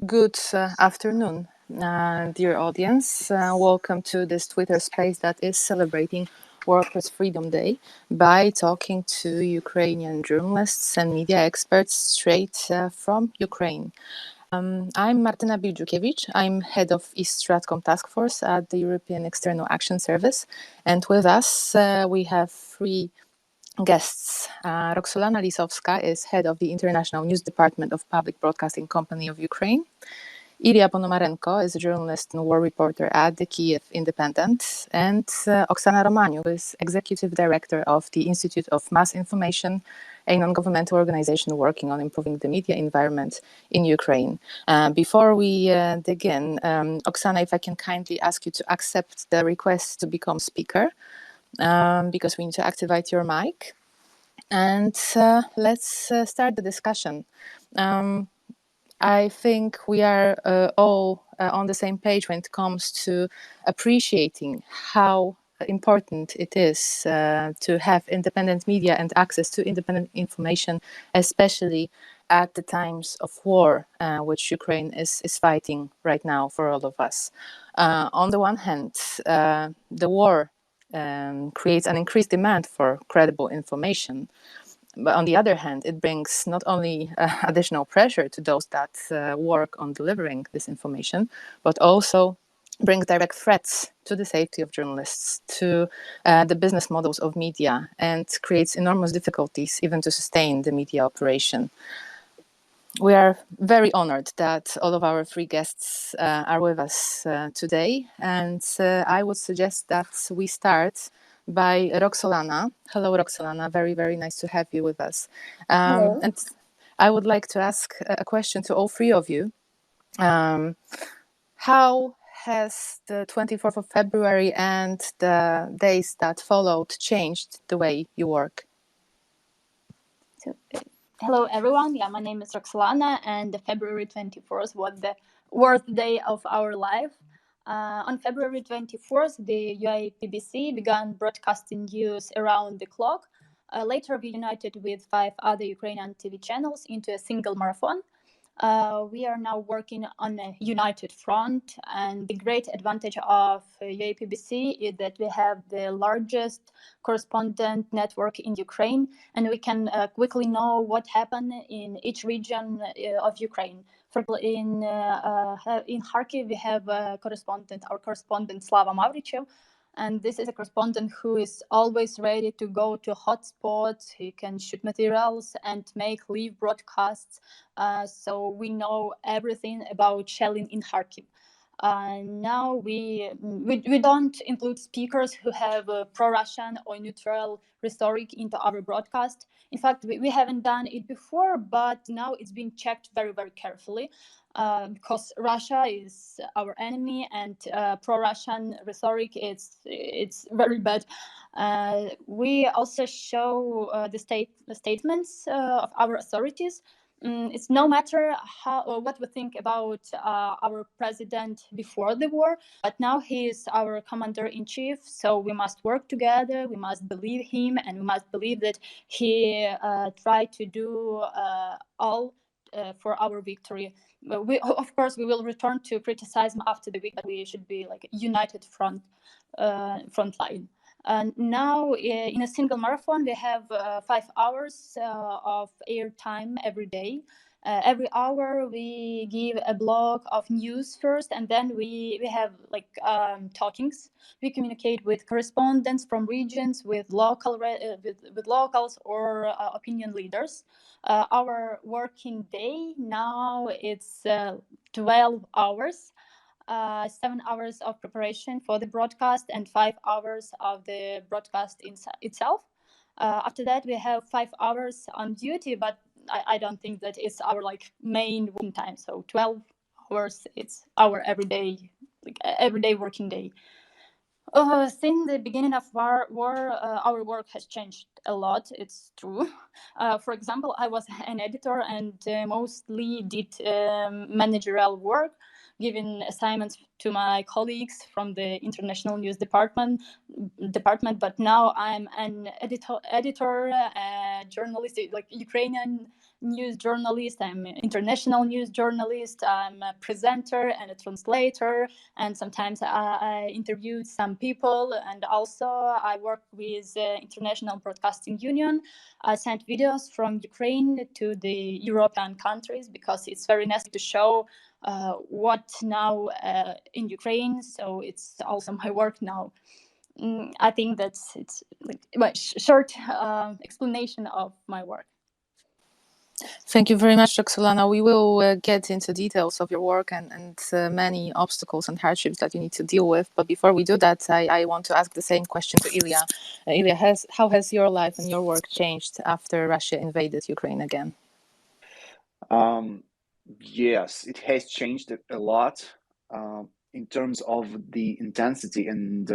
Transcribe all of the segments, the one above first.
Good afternoon, dear audience. Welcome to this Twitter space that is celebrating World Press Freedom Day by talking to Ukrainian journalists and media experts straight from Ukraine. I'm Martyna Bildziukiewicz. I'm head of East Stratcom Task Force at the European External Action Service. And with us, we have three guests. Roksolana Lisovska is head of the International News Department of Public Broadcasting Company of Ukraine. Illia Ponomarenko is a journalist and war reporter at the Kyiv Independent, and Oksana Romaniuk is executive director of the Institute of Mass Information, a non-governmental organization working on improving the media environment in Ukraine. Before we dig in, Oksana, if I can kindly ask you to accept the request to become speaker, because we need to activate your mic. And let's start the discussion. I think we are all on the same page when it comes to appreciating how important it is to have independent media and access to independent information, especially at the times of war, which Ukraine is fighting right now for all of us. On the one hand, the war creates an increased demand for credible information. But on the other hand, it brings not only additional pressure to those that work on delivering this information, but also brings direct threats to the safety of journalists, to the business models of media, and creates enormous difficulties even to sustain the media operation. We are very honored that all of our three guests are with us today, and I would suggest that we start by Roksolana. Hello, Roksolana. Very, very nice to have you with us. And I would like to ask a question to all three of you. How has the 24th of February and the days that followed changed the way you work? Hello, everyone. My name is Roksolana, and February 24th was the worst day of our life. On February 24th, the UAPBC began broadcasting news around the clock. Later, we united with 5 other Ukrainian TV channels into a single marathon. We are now working on a united front, and the great advantage of UAPBC is that we have the largest correspondent network in Ukraine, and we can quickly know what happened in each region of Ukraine. For example, in Kharkiv, we have our correspondent Slava Mavrichev, and this is a correspondent who is always ready to go to hotspots. He can shoot materials and make live broadcasts. So we know everything about shelling in Kharkiv. Now we don't include speakers who have pro-Russian or neutral rhetoric into our broadcast. In fact, we haven't done it before, but now it's been checked very, very carefully. Because Russia is our enemy, and pro-Russian rhetoric it's very bad. We also show the statements of our authorities. It's no matter what we think about our president before the war, but now he is our commander-in-chief, so we must work together, we must believe him, and we must believe that he tried to do all for our victory. Of course, we will return to criticism after the week, but we should be like a united front line. Now, in a single marathon, we have 5 hours of air time every day. Every hour, we give a block of news first, and then we have like talkings. We communicate with correspondents from regions, with with locals or opinion leaders. Our working day now it's 12 hours. 7 hours of preparation for the broadcast and 5 hours of the broadcast itself. After that, we have 5 hours on duty, but I don't think that it's our like main working time. So 12 hours, it's our everyday working day. Since the beginning of war, our work has changed a lot. It's true. For example, I was an editor and mostly did managerial work. giving assignments to my colleagues from the international news department. But now I'm an editor, journalist, like Ukrainian news journalist. I'm an international news journalist. I'm a presenter and a translator, and sometimes I interviewed some people, and also I work with the International Broadcasting Union. I sent videos from Ukraine to the European countries because it's very necessary to show what now in Ukraine. So it's also my work now. I think it's like a short explanation of my work. Thank you very much, Roksolana. We will get into details of your work and many obstacles and hardships that you need to deal with. But before we do that, I want to ask the same question to Illia. Illia, how has your life and your work changed after Russia invaded Ukraine again? Yes, it has changed a lot in terms of the intensity and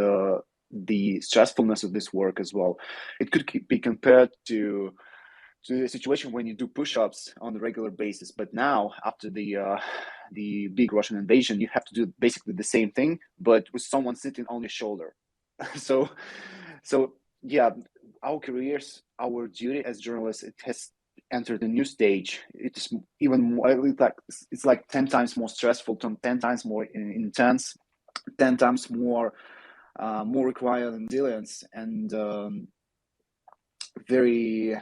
the stressfulness of this work as well. It could be compared to a situation when you do push-ups on a regular basis, but now after the big Russian invasion, you have to do basically the same thing, but with someone sitting on your shoulder. so yeah, our careers, our duty as journalists, it has entered a new stage. It's even more, it's like 10 times more stressful, 10 times more intense, 10 times more require resilience and very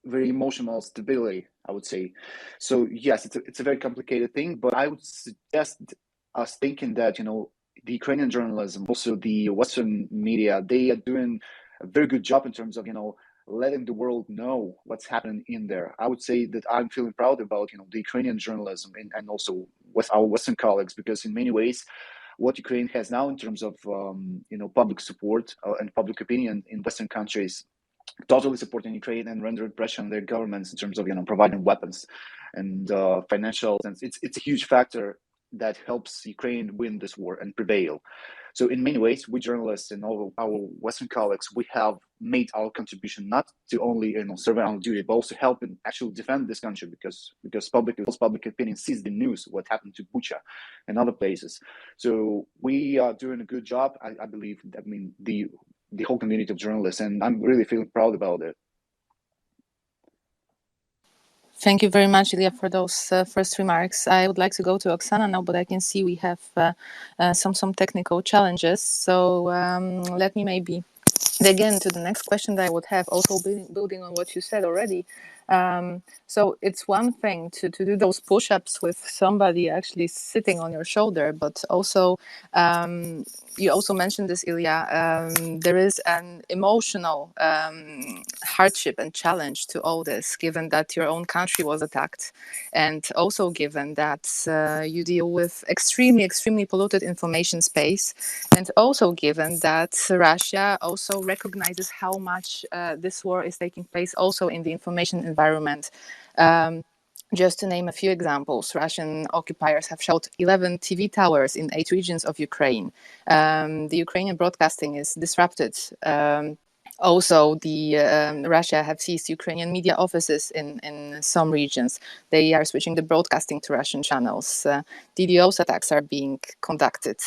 emotional stability, I would say. So yes, it's a very complicated thing, but I would suggest us thinking that the Ukrainian journalism, also the Western media, they are doing a very good job in terms of letting the world know what's happening in there. I would say that I'm feeling proud about the Ukrainian journalism and also with our Western colleagues, because in many ways what Ukraine has now in terms of public support and public opinion in Western countries, totally supporting Ukraine and rendering pressure on their governments in terms of providing weapons and financial. It's a huge factor that helps Ukraine win this war and prevail. So in many ways, we journalists and all our Western colleagues, we have made our contribution not to only serve our duty, but also help and actually defend this country, because public opinion sees the news what happened to Bucha and other places. So we are doing a good job. I believe. I mean the whole community of journalists, and I'm really feeling proud about it. Thank you very much, Illia, for those first remarks. I would like to go to Oksana now, but I can see we have some technical challenges. So let me maybe again to the next question that I would have, also building on what you said already. So it's one thing to do those push-ups with somebody actually sitting on your shoulder, but also you also mentioned this, Illia. There is an emotional hardship and challenge to all this, given that your own country was attacked, and also given that you deal with extremely polluted information space, and also given that Russia also recognizes how much this war is taking place also in the information environment. Just to name a few examples, Russian occupiers have shot 11 TV towers in 8 regions of Ukraine. The Ukrainian broadcasting is disrupted. Also, Russia have seized Ukrainian media offices in some regions. They are switching the broadcasting to Russian channels. DDoS attacks are being conducted.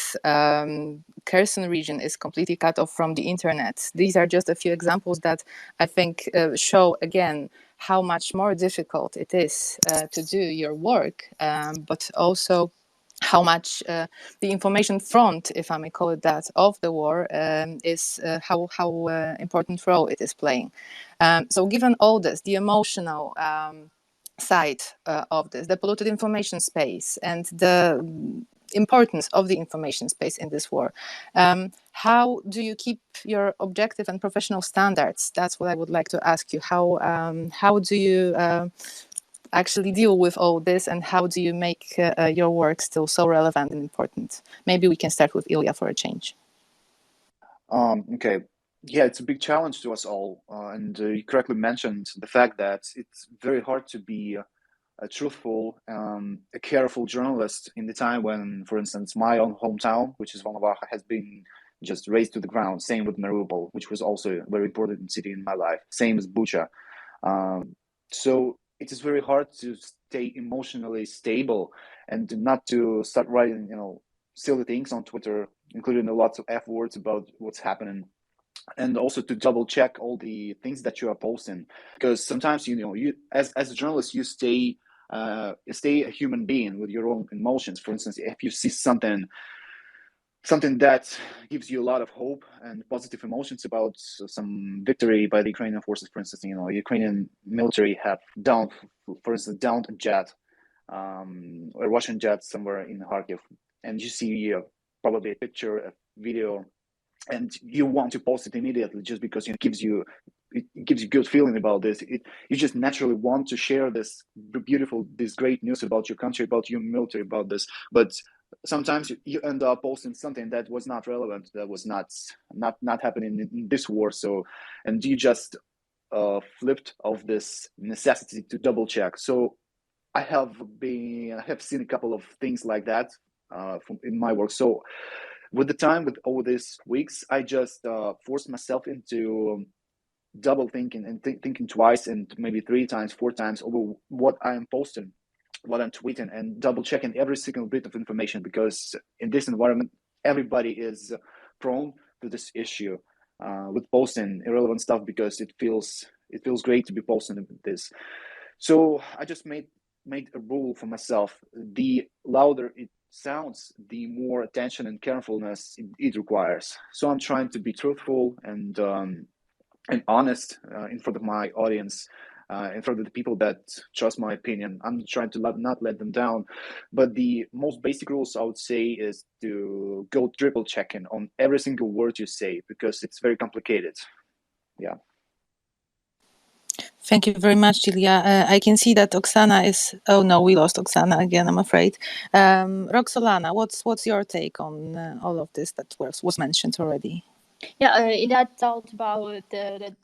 Kherson region is completely cut off from the internet. These are just a few examples that I think show again how much more difficult it is to do your work, but also how much the information front, if I may call it that, of the war is how important role it is playing. So given all this, the emotional side of this, the polluted information space, and the importance of the information space in this war, how do you keep your objective and professional standards? That's what I would like to ask you. How do you actually deal with all this, and how do you make your work still so relevant and important? Maybe we can start with Illia for a change. Okay. Yeah, it's a big challenge to us all. And you correctly mentioned the fact that it's very hard to be a truthful, a careful journalist in the time when, for instance, my own hometown, which is Volnovakha, has been just razed to the ground. Same with Mariupol, which was also a very important city in my life. Same as Bucha. So it is very hard to stay emotionally stable and not to start writing, silly things on Twitter, including lots of F words about what's happening, and also to double check all the things that you are posting, because sometimes you as a journalist you stay a human being with your own emotions. For instance, if you see something that gives you a lot of hope and positive emotions about some victory by the Ukrainian forces, for instance, Ukrainian military have downed a jet, a Russian jet somewhere in Kharkiv, and you see probably a picture, a video, and you want to post it immediately just because it gives you good feeling about this. You just naturally want to share this great news about your country, about your military, about this. But sometimes you end up posting something that was not relevant, that was not happening in this war. So, and you just flipped of this necessity to double check. So I have seen a couple of things like that in my work. So with the time, with all these weeks, I just forced myself into double thinking and thinking twice and maybe 3 times, 4 times over what I am posting, what I'm tweeting, and double checking every single bit of information, because in this environment, everybody is prone to this issue with posting irrelevant stuff because it feels great to be posting this. So I just made a rule for myself: the louder it sounds, the more attention and carefulness it requires. So I'm trying to be truthful and honest in front of my audience, in front of the people that trust my opinion. I'm trying to not let them down. But the most basic rules I would say is to go triple checking on every single word you say, because it's very complicated. Yeah. Thank you very much, Illia. I can see that Oksana is. Oh no, we lost Oksana again, I'm afraid. Roksolana, what's your take on all of this that was mentioned already? Yeah, Illia talked about the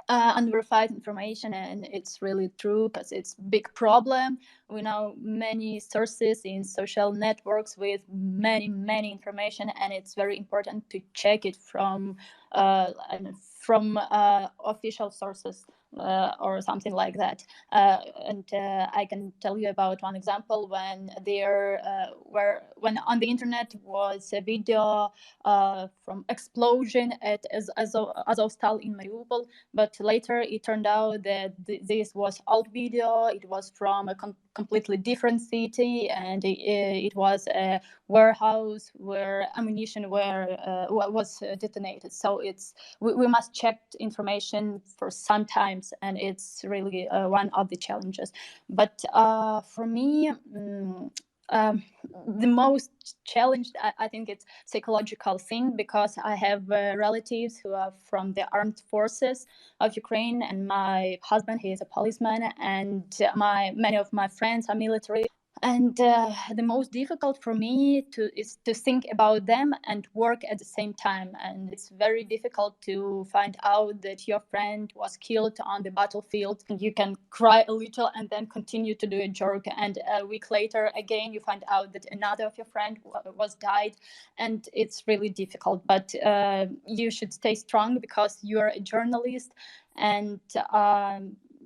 unverified information, and it's really true because it's a big problem. We know many sources in social networks with many information, and it's very important to check it from official sources or something like that. And I can tell you about one example when when on the internet was a video from explosion at Azovstal in Mariupol, but later it turned out that this was old video. It was from a completely different city, and it was a warehouse where ammunition was detonated. So we must check information for some times, and it's really one of the challenges. But for me, the most challenged, I think it's psychological thing, because I have relatives who are from the armed forces of Ukraine, and my husband, he is a policeman, and many of my friends are military. And the most difficult for me is to think about them and work at the same time. And it's very difficult to find out that your friend was killed on the battlefield. And you can cry a little and then continue to do a joke. And a week later, again, you find out that another of your friend was died. And it's really difficult. But you should stay strong, because you're a journalist, and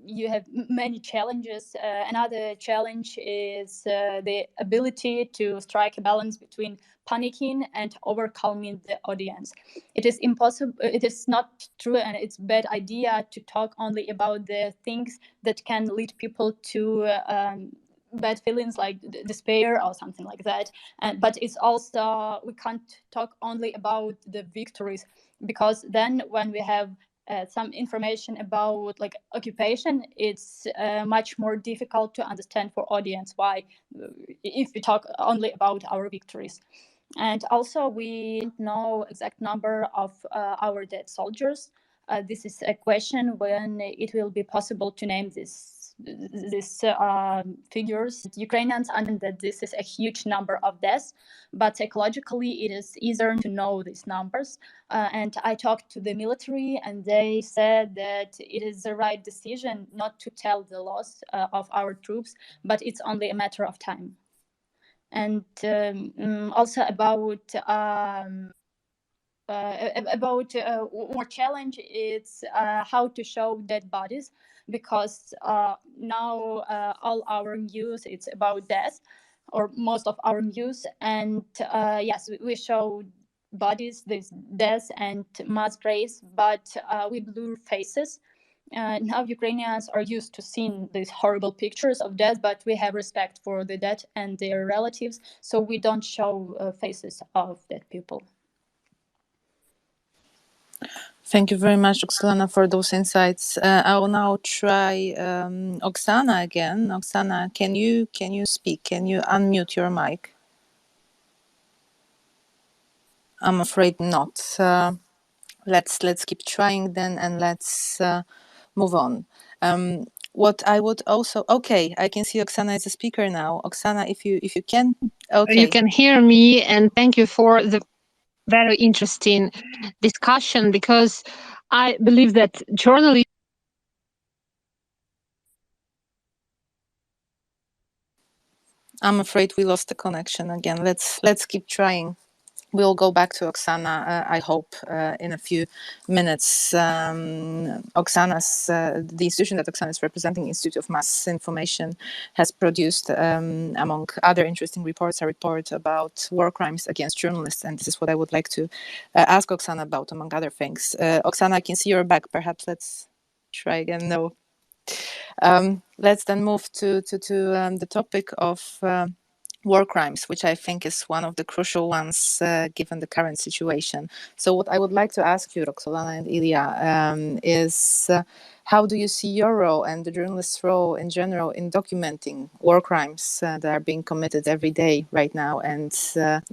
you have many challenges. Another challenge is the ability to strike a balance between panicking and overcoming the audience. It is impossible. It is not true, and it's a bad idea to talk only about the things that can lead people to bad feelings like despair or something like that. But it's also, we can't talk only about the victories, because then when we have some information about like occupation, it's much more difficult to understand for audience why, if we talk only about our victories. And also, we don't know exact number of our dead soldiers. This is a question when it will be possible to name these figures. Ukrainians understand that this is a huge number of deaths, but psychologically it is easier to know these numbers. And I talked to the military, and they said that it is the right decision not to tell the loss of our troops, but it's only a matter of time. And also about more challenge, it's how to show dead bodies, because now all our news it's about death, or most of our news. And yes, we show bodies, these deaths and mass graves, but we blur faces. Now Ukrainians are used to seeing these horrible pictures of death, but we have respect for the dead and their relatives, so we don't show faces of dead people. Thank you very much, Oksana, for those insights. I will now try Oksana again. Oksana, can you speak? Can you unmute your mic? I'm afraid not. Let's keep trying then, and let's move on. What I would also I can see Oksana is a speaker now. Oksana, if you can, okay. You can hear me, and thank you for the very interesting discussion, because I believe that journalism. I'm afraid we lost the connection again. Let's keep trying. We'll go back to Oksana, I hope, in a few minutes. Oksana's, the institution that Oksana is representing, Institute of Mass Information, has produced, among other interesting reports, a report about war crimes against journalists. And this is what I would like to ask Oksana about, among other things. Oksana, I can see you're back. Perhaps let's try again. No. Let's then move to the topic of war crimes, which I think is one of the crucial ones given the current situation. So what I would like to ask you, Roksolana and Illia, is how do you see your role and the journalist's role in general in documenting war crimes that are being committed every day right now? And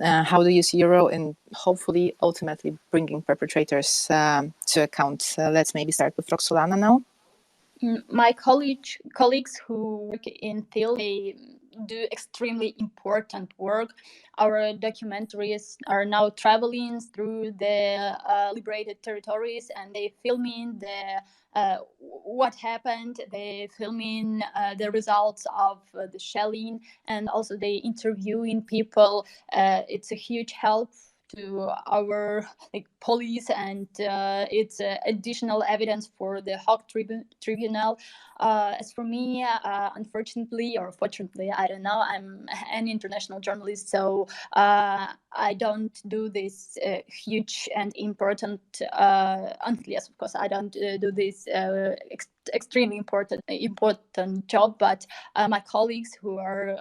how do you see your role in hopefully ultimately bringing perpetrators to account? Let's maybe start with Roksolana now. My colleagues who work in field, they do extremely important work. Our documentaries are now traveling through the liberated territories, and they filming what happened. They filming the results of the shelling, and also they interviewing people. It's a huge help to our police, and it's additional evidence for the Hague Tribunal. As for me, unfortunately or fortunately, I don't know, I'm an international journalist, so I don't do this huge and important, yes, of course, I don't do this extremely important job, but my colleagues who are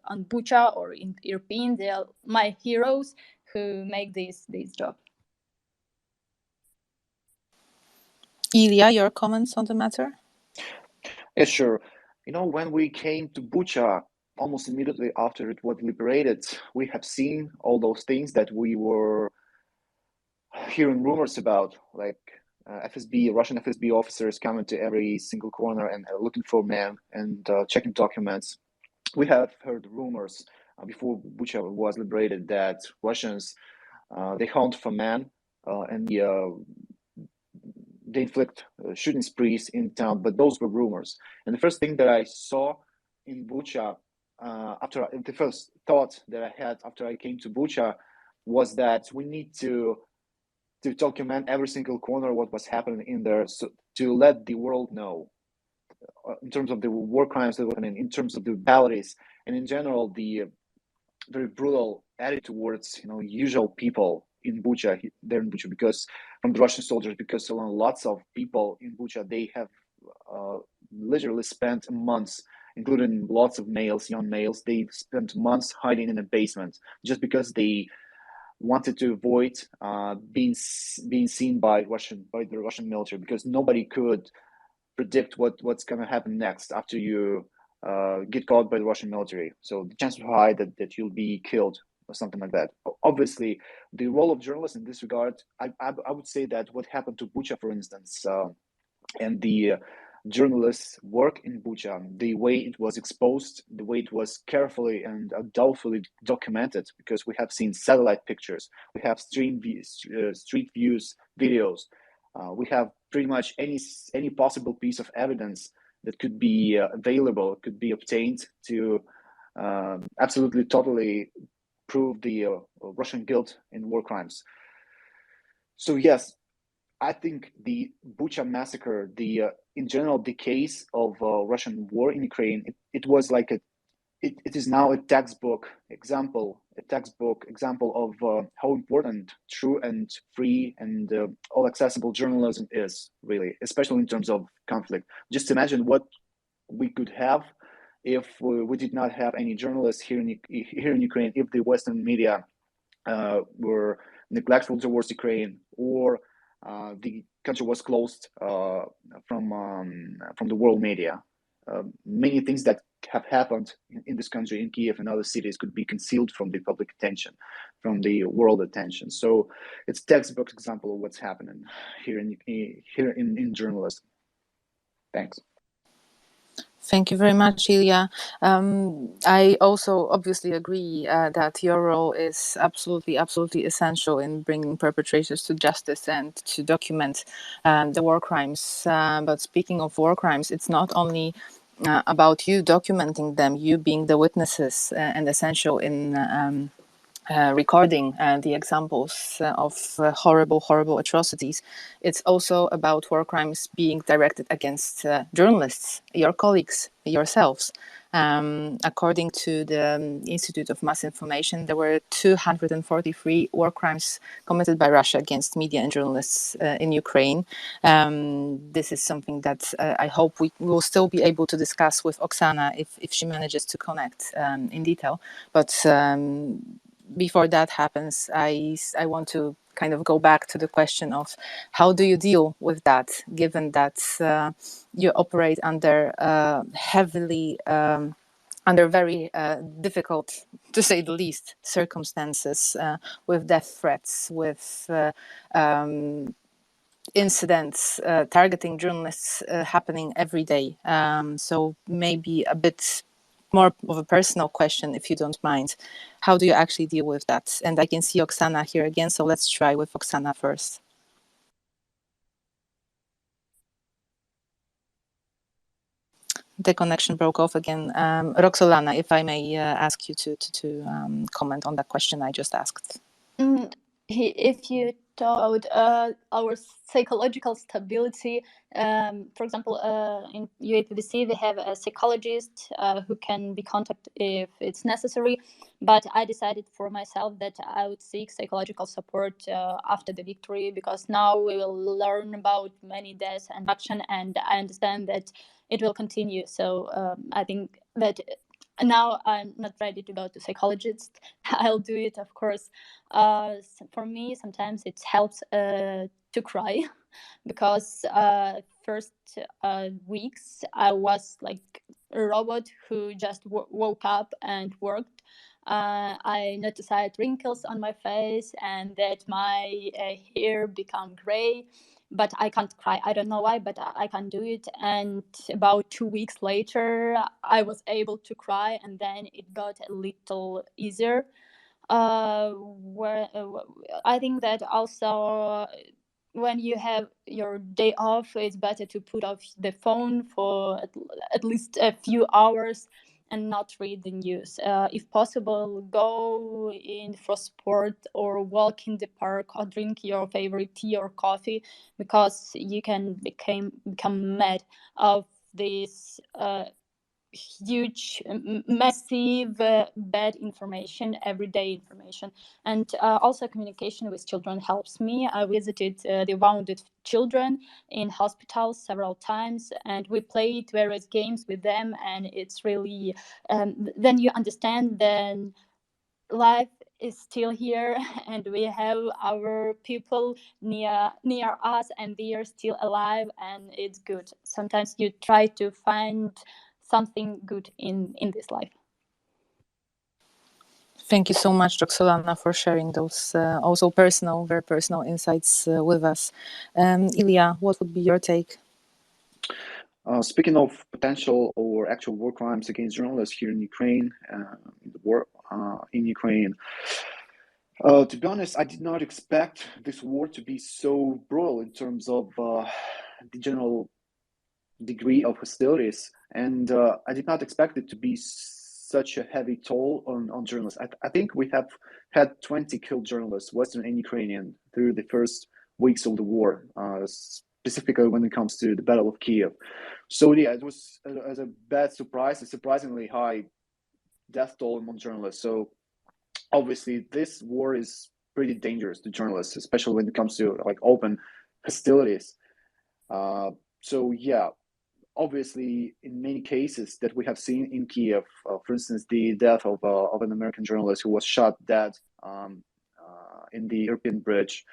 on Bucha or in Irpin, they are my heroes who make this job. Illia, your comments on the matter? Yes, sure. When we came to Bucha, almost immediately after it was liberated, we have seen all those things that we were hearing rumors about, like Russian FSB officers coming to every single corner and looking for men and checking documents. We have heard rumors before Bucha was liberated that Russians, they hunt for men and they inflict shooting sprees in town, but those were rumors. And the first thing that I saw in Bucha, the first thought that I had after I came to Bucha was that we need to document every single corner what was happening in there, so to let the world know in terms of the war crimes that were happening, in terms of the brutalities, and in general the very brutal attitude towards usual people in Bucha, there in Bucha, because from the Russian soldiers, because lots of people in Bucha, they have literally spent months, including lots of males, young males, they spent months hiding in a basement just because they wanted to avoid being seen by the Russian military, because nobody could predict what's going to happen next after you get caught by the Russian military. So the chance are high that you'll be killed or something like that. Obviously, the role of journalists in this regard, I would say that what happened to Bucha, for instance, and the journalists' work in Bucha, the way it was exposed, the way it was carefully and doubtfully documented, because we have seen satellite pictures, we have street views, videos, we have pretty much any possible piece of evidence that could be available, could be obtained to absolutely, totally prove the Russian guilt in war crimes. So yes, I think the Bucha massacre, in general, the case of Russian war in Ukraine, it was like it is now a textbook example of how important true and free and all accessible journalism is, really, especially in terms of conflict. Just imagine what we could have if we did not have any journalists here in Ukraine, if the Western media were neglectful towards Ukraine, or the country was closed from the world media. Many things that have happened in this country, in Kiev and other cities, could be concealed from the public attention, from the world attention. So it's a textbook example of what's happening here in journalism. Thanks. Thank you very much, Illia. I also obviously agree that your role is absolutely essential in bringing perpetrators to justice and to document the war crimes. But speaking of war crimes, it's not only about you documenting them, you being the witnesses and essential in recording the examples of horrible atrocities. It's also about war crimes being directed against journalists, your colleagues, yourselves. According to the Institute of Mass Information, there were 243 war crimes committed by Russia against media and journalists in Ukraine. This is something that I hope we will still be able to discuss with Oksana if she manages to connect in detail. But before that happens, I want to kind of go back to the question of how do you deal with that, given that you operate under heavily, under very difficult, to say the least, circumstances, with death threats, with incidents targeting journalists happening every day. So maybe a bit more of a personal question, if you don't mind. How do you actually deal with that? And I can see Oksana here again, so let's try with Oksana first. The connection broke off again. Roksolana, if I may ask you to comment on that question I just asked. If you talk about our psychological stability, for example, in UAPBC we have a psychologist who can be contacted if it's necessary, but I decided for myself that I would seek psychological support after the victory, because now we will learn about many deaths and action, and I understand that it will continue. So I think that now I'm not ready to go to psychologist. I'll do it, of course. For me, sometimes it helps to cry because first weeks I was like a robot who just woke up and worked. I noticed I had wrinkles on my face and that my hair became gray, but I can't cry. I don't know why, but I can't do it. And about 2 weeks later, I was able to cry, and then it got a little easier. Where I think that also when you have your day off, it's better to put off the phone for at least a few hours and not read the news. If possible, go in for sport or walk in the park or drink your favorite tea or coffee, because you can become mad of this huge, massive, bad information, everyday information. And also communication with children helps me. I visited the wounded children in hospitals several times, and we played various games with them, and it's really then you understand then life is still here and we have our people near us and they are still alive, and it's good. Sometimes you try to find something good in this life. Thank you so much, Roksolana, for sharing those also very personal insights with us. Illia, what would be your take? Speaking of potential or actual war crimes against journalists here in Ukraine, the war in Ukraine, to be honest, I did not expect this war to be so brutal in terms of the general degree of hostilities, and I did not expect it to be such a heavy toll on journalists. I think we have had 20 killed journalists, Western and Ukrainian, through the first weeks of the war, specifically when it comes to the Battle of Kiev. So yeah, it was as a bad surprise, a surprisingly high death toll among journalists. So obviously, this war is pretty dangerous to journalists, especially when it comes to like open hostilities. So yeah, obviously, in many cases that we have seen in Kiev, for instance, the death of an American journalist who was shot dead in the European Bridge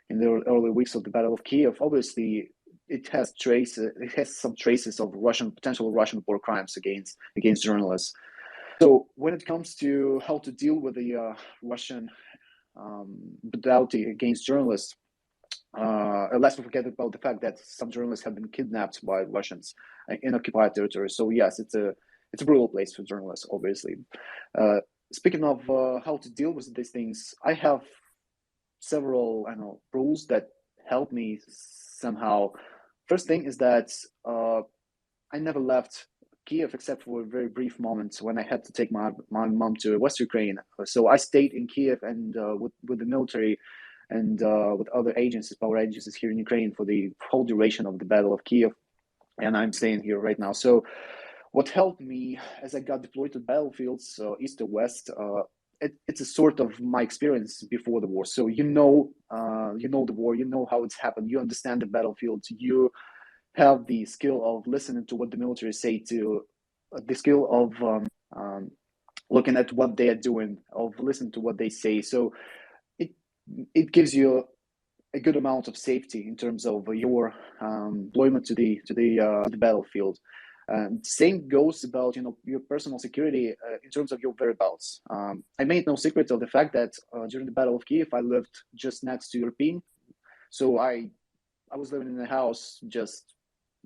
in the early weeks of the Battle of Kiev, obviously it has some traces of potential Russian war crimes against journalists. So when it comes to how to deal with the Russian brutality against journalists, let's not forget about the fact that some journalists have been kidnapped by Russians in occupied territories. So yes, it's a brutal place for journalists, obviously. Speaking of how to deal with these things, I have several rules that help me somehow. First thing is that I never left Kiev except for a very brief moment when I had to take my mom to West Ukraine. So I stayed in Kiev and with the military and with other agencies, power agencies here in Ukraine for the whole duration of the Battle of Kiev. And I'm staying here right now. So what helped me as I got deployed to battlefields, east or west, it's a sort of my experience before the war. So you know the war, you know how it's happened, you understand the battlefield, you have the skill of listening to what the military say, to the skill of looking at what they are doing, of listening to what they say. So it gives you a good amount of safety in terms of your deployment to the battlefield. Same goes about your personal security in terms of your whereabouts. I made no secret of the fact that during the Battle of Kiev, I lived just next to European, so I was living in a house just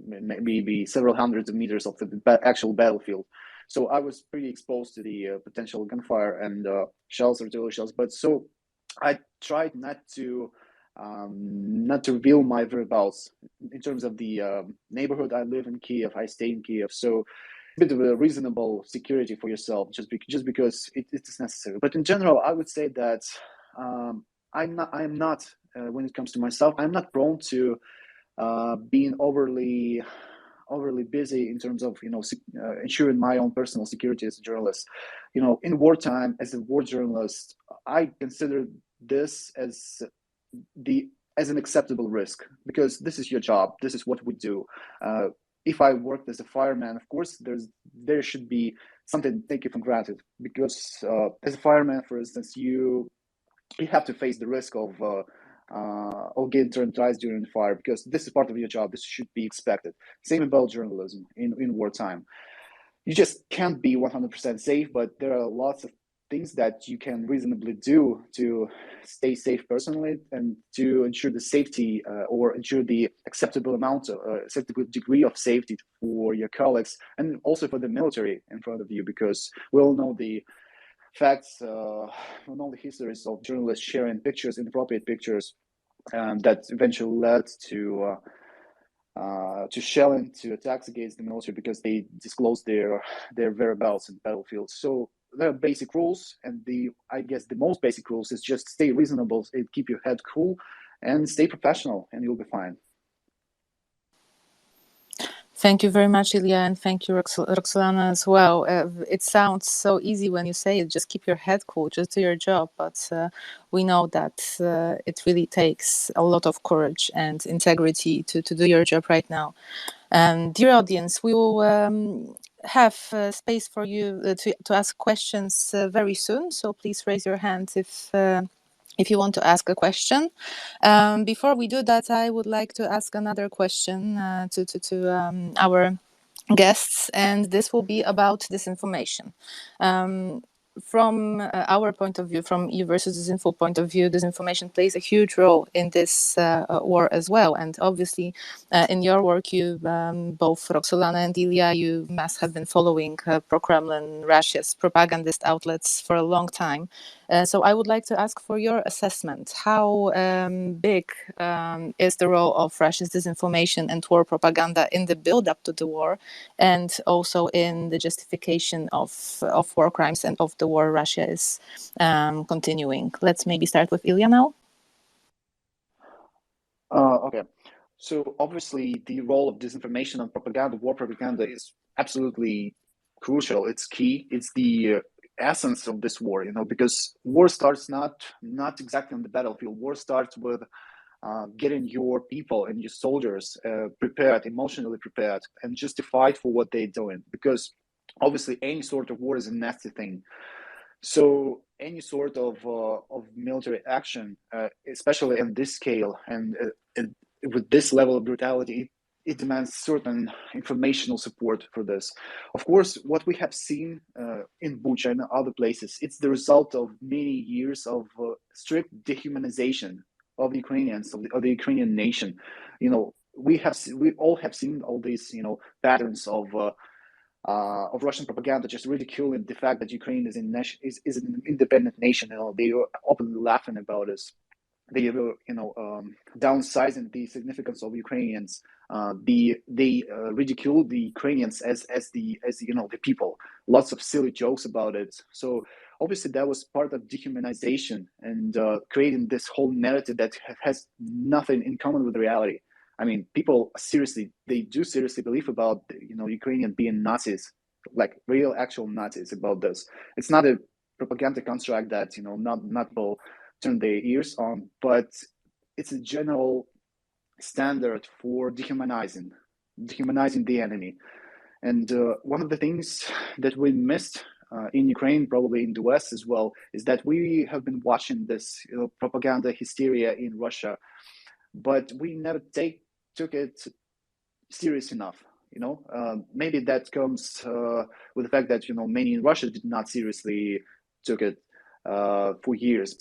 maybe several hundreds of meters of the actual battlefield. So I was pretty exposed to the potential gunfire and shells, artillery shells. But so I tried not to reveal my whereabouts in terms of the neighborhood. I live in Kiev. I stay in Kiev. So a bit of a reasonable security for yourself, just because it is necessary. But in general, I would say that I'm not when it comes to myself, I'm not prone to being overly busy in terms of ensuring my own personal security as a journalist. In wartime, as a war journalist, I consider this as an acceptable risk, because this is your job. This is what we do. If I worked as a fireman, of course, there should be something taken for granted, because as a fireman, for instance, you have to face the risk of getting traumatized during the fire, because this is part of your job. This should be expected. Same about journalism in wartime. You just can't be 100% safe, but there are lots of things that you can reasonably do to stay safe personally and to ensure the safety or ensure the acceptable degree of safety for your colleagues and also for the military in front of you, because we all know the facts, we know the histories of journalists sharing pictures, inappropriate pictures, that eventually led to shelling, to attacks against the military, because they disclosed their whereabouts in the battlefield. So there are basic rules, and I guess the most basic rules is just stay reasonable, keep your head cool, and stay professional, and you'll be fine. Thank you very much, Illia, and thank you, Roksolana, as well. It sounds so easy when you say it, just keep your head cool, just do your job. But we know that it really takes a lot of courage and integrity to do your job right now. Dear audience, we will have space for you to ask questions very soon. So please raise your hand if you want to ask a question. Before we do that, I would like to ask another question to our guests, and this will be about disinformation. From our point of view, from EU versus Disinfo point of view, disinformation plays a huge role in this war as well. And obviously, in your work, you both Roksolana and Illia, you must have been following pro-Kremlin Russia's propagandist outlets for a long time. So I would like to ask for your assessment. How big is the role of Russia's disinformation and war propaganda in the build-up to the war, and also in the justification of war crimes and of the war Russia is continuing? Let's maybe start with Illia now. Okay. So obviously, the role of disinformation and propaganda, war propaganda, is absolutely crucial. It's key. It's the essence of this war. Because war starts not exactly on the battlefield. War starts with getting your people and your soldiers prepared, emotionally prepared, and justified for what they're doing. Because obviously, any sort of war is a nasty thing. So any sort of military action, especially in this scale and with this level of brutality, it demands certain informational support for this. Of course, what we have seen in Bucha and other places, it's the result of many years of strict dehumanization of the Ukrainians, of the Ukrainian nation. We all have seen all these patterns of Russian propaganda, just ridiculing the fact that Ukraine is an independent nation. They are openly laughing about this. They are, downsizing the significance of Ukrainians. They ridicule the Ukrainians as the people. Lots of silly jokes about it. So obviously that was part of dehumanization and creating this whole narrative that has nothing in common with reality. I mean, people they do seriously believe about Ukrainian being Nazis, like real actual Nazis about this. It's not a propaganda construct that not people turn their ears on, but it's a general standard for dehumanizing the enemy. And one of the things that we missed in Ukraine, probably in the West as well, is that we have been watching this propaganda hysteria in Russia, but we never took it serious enough. Maybe that comes with the fact that many in Russia did not seriously took it for years.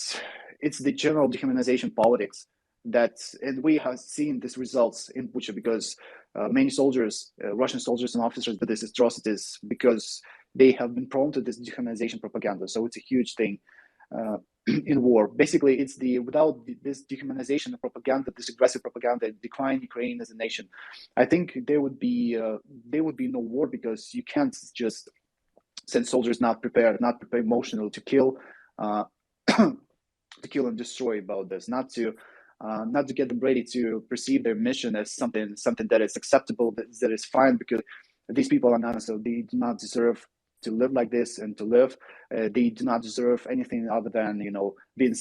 It's the general dehumanization politics and we have seen these results in Bucha because many soldiers, Russian soldiers and officers, did these atrocities because they have been prone to this dehumanization propaganda. So it's a huge thing. In war, basically, it's without this dehumanization of propaganda, this aggressive propaganda, decline Ukraine as a nation. I think there would be no war because you can't just send soldiers not prepared emotionally to kill, to kill and destroy about this, not to get them ready to perceive their mission as something that is acceptable, that is fine, because these people are not, so they do not deserve to live like this and to live. They do not deserve anything other than being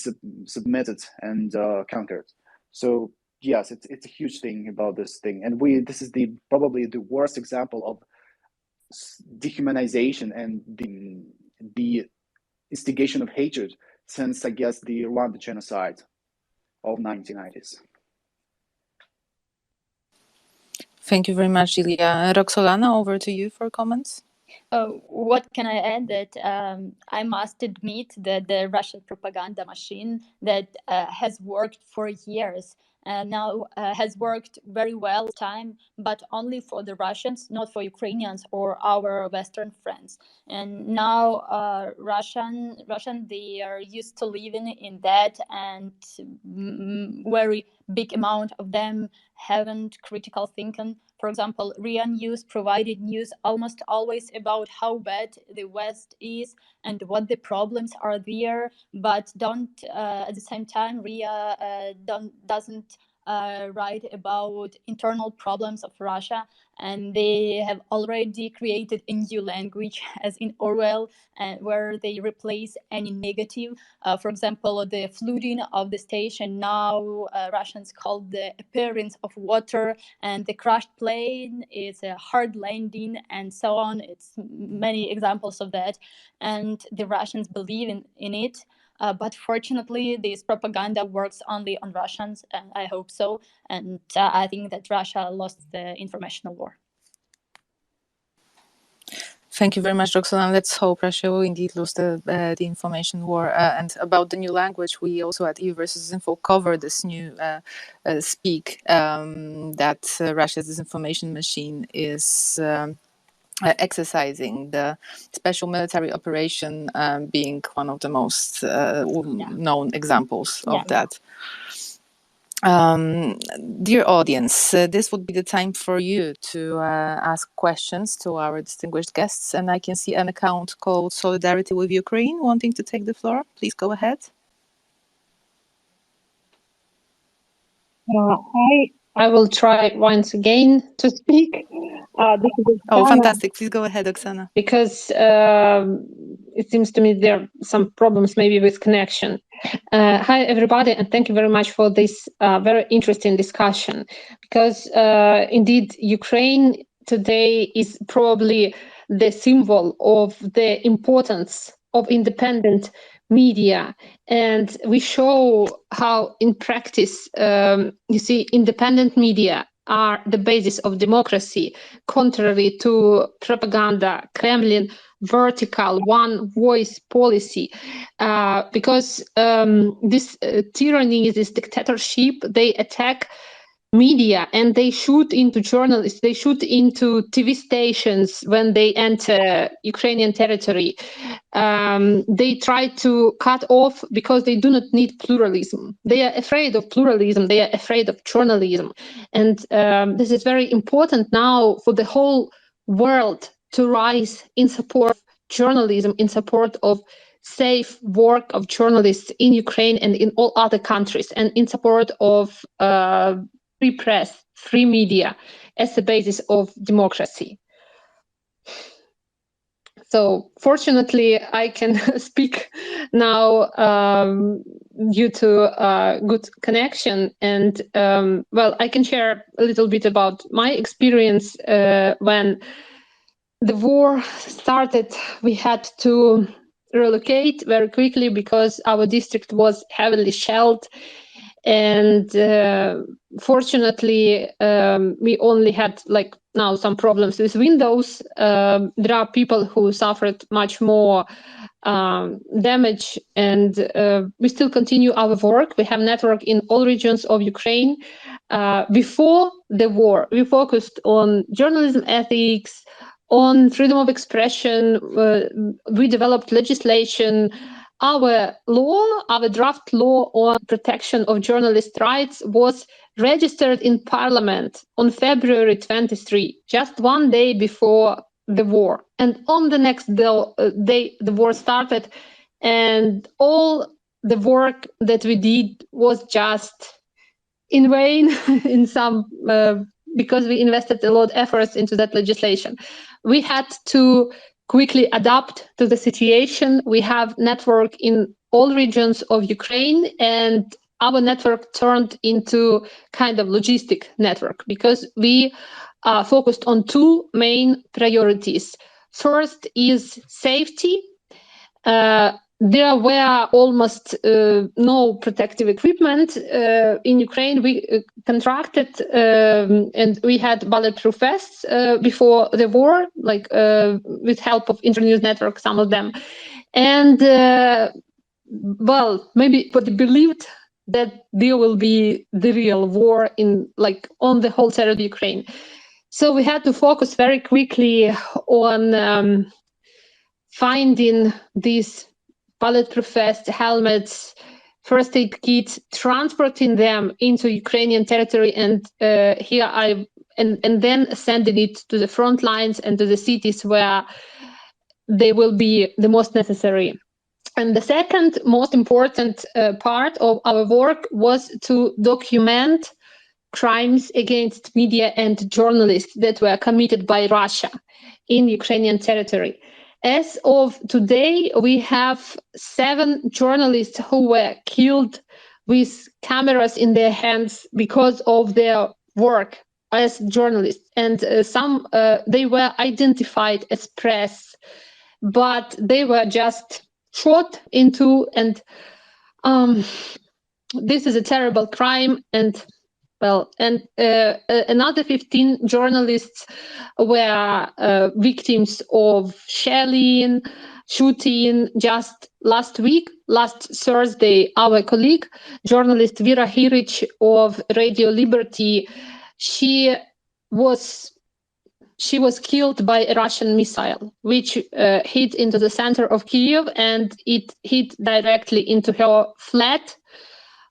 submitted and conquered. So yes, it's a huge thing about this thing, and this is probably the worst example of dehumanization and the instigation of hatred since, I guess, the Rwanda genocide of 1990s. Thank you very much, Illia. Roksolana, over to you for comments. What can I add? That I must admit that the Russian propaganda machine that has worked for years now has worked very well time, but only for the Russians, not for Ukrainians or our Western friends. And now Russian they are used to living in that, and very big amount of them haven't critical thinking. For example, RIA News provided news almost always about how bad the West is and what the problems are there, but don't at the same time RIA doesn't write about internal problems of Russia, and they have already created a new language, as in Orwell, where they replace any negative. For example, the flooding of the station now Russians call the appearance of water, and the crashed plane is a hard landing, and so on. It's many examples of that, and the Russians believe in it. But fortunately, this propaganda works only on Russians, and I hope so. And I think that Russia lost the informational war. Thank you very much, Roxana. Let's hope Russia will indeed lose the information war. And about the new language, we also at EU versus Info cover this new speak that Russia's disinformation machine is exercising, the special military operation being one of the most known examples of that. Dear audience, this would be the time for you to ask questions to our distinguished guests, and I can see an account called Solidarity with Ukraine wanting to take the floor. Please go ahead. I will try once again to speak. This is Oh, Oksana, fantastic. Please go ahead, Oksana. because it seems to me there are some problems maybe with connection. Hi, everybody, and thank you very much for this very interesting discussion, because indeed Ukraine today is probably the symbol of the importance of independent media, and we show how in practice you see independent media are the basis of democracy, contrary to propaganda, Kremlin vertical one voice policy, because this tyranny, this dictatorship, they attack media and they shoot into journalists, they shoot into TV stations when they enter Ukrainian territory. They try to cut off because they do not need pluralism. They are afraid of pluralism, they are afraid of journalism. And this is very important now for the whole world to rise in support of journalism, in support of safe work of journalists in Ukraine and in all other countries, and in support of free press, free media as the basis of democracy. So fortunately, I can speak now due to good connection, and well, I can share a little bit about my experience when the war started. We had to relocate very quickly because our district was heavily shelled, and fortunately we only had like now some problems with windows. There are people who suffered much more damage, and we still continue our work. We have network in all regions of Ukraine. Before the war, we focused on journalism ethics, on freedom of expression. We developed legislation. Our law, our draft law on protection of journalist rights was registered in Parliament on February 23, just one day before the war. And on the next day, the war started, and all the work that we did was just in vain in some because we invested a lot of efforts into that legislation. We had to quickly adapt to the situation. We have network in all regions of Ukraine, and our network turned into kind of logistic network because we focused on two main priorities. First is safety. There were almost no protective equipment in Ukraine. We contracted and we had bulletproof vests before the war, like with help of Internews network, some of them. And well, maybe but believed that there will be the real war in like on the whole side of Ukraine. So we had to focus very quickly on finding these bulletproof vests, helmets, first aid kits, transporting them into Ukrainian territory, and and then sending it to the front lines and to the cities where they will be the most necessary. And the second most important part of our work was to document crimes against media and journalists that were committed by Russia in Ukrainian territory. As of today, we have 7 journalists who were killed with cameras in their hands because of their work as journalists. And some, they were identified as press, but they were just shot into, and this is a terrible crime. And well, and another 15 journalists were victims of shelling, shooting just last week. Last Thursday, our colleague, journalist Vera Hiric of Radio Liberty, she was killed by a Russian missile, which hit into the center of Kyiv, and it hit directly into her flat.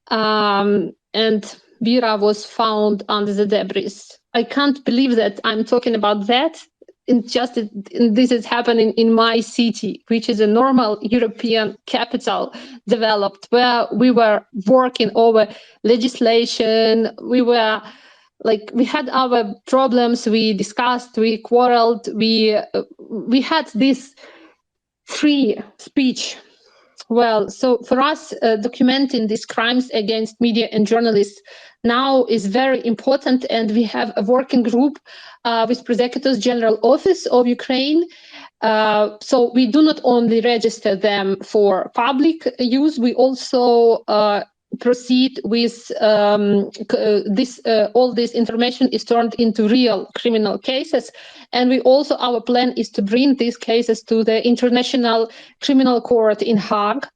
And Vera was found under the debris. I can't believe that I'm talking about that. this is happening in my city, which is a normal European capital developed, where we were working over legislation. We had our problems. We discussed. We quarreled. We had this free speech. Well, so for us, documenting these crimes against media and journalists now is very important, and we have a working group with Prosecutor's General Office of Ukraine. So we do not only register them for public use, we also proceed with all this information is turned into real criminal cases. And our plan is to bring these cases to the International Criminal Court in Hague,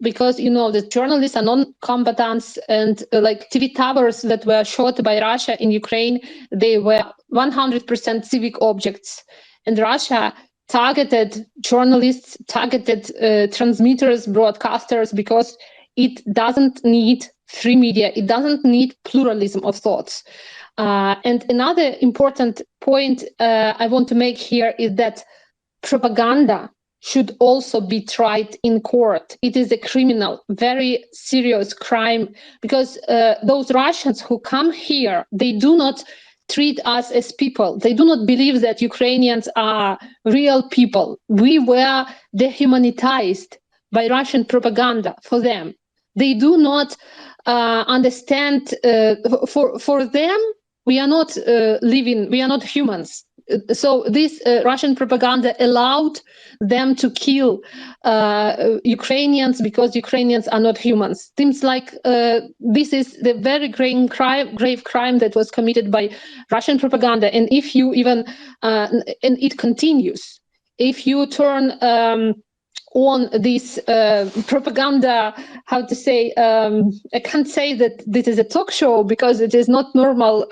because the journalists are non-combatants, and like TV towers that were shot by Russia in Ukraine, they were 100% civic objects, and Russia targeted journalists, targeted transmitters, broadcasters, because it doesn't need free media, it doesn't need pluralism of thoughts. And another important point I want to make here is that propaganda should also be tried in court. It is a criminal, very serious crime, because those Russians who come here, they do not treat us as people. They do not believe that Ukrainians are real people. We were dehumanized by Russian propaganda for them. They do not understand, for them, we are not we are not humans. So this Russian propaganda allowed them to kill Ukrainians because Ukrainians are not humans. Seems like this is the very grave crime that was committed by Russian propaganda. And if you even, and it continues, if you turn on this propaganda, how to say, I can't say that this is a talk show, because it is not normal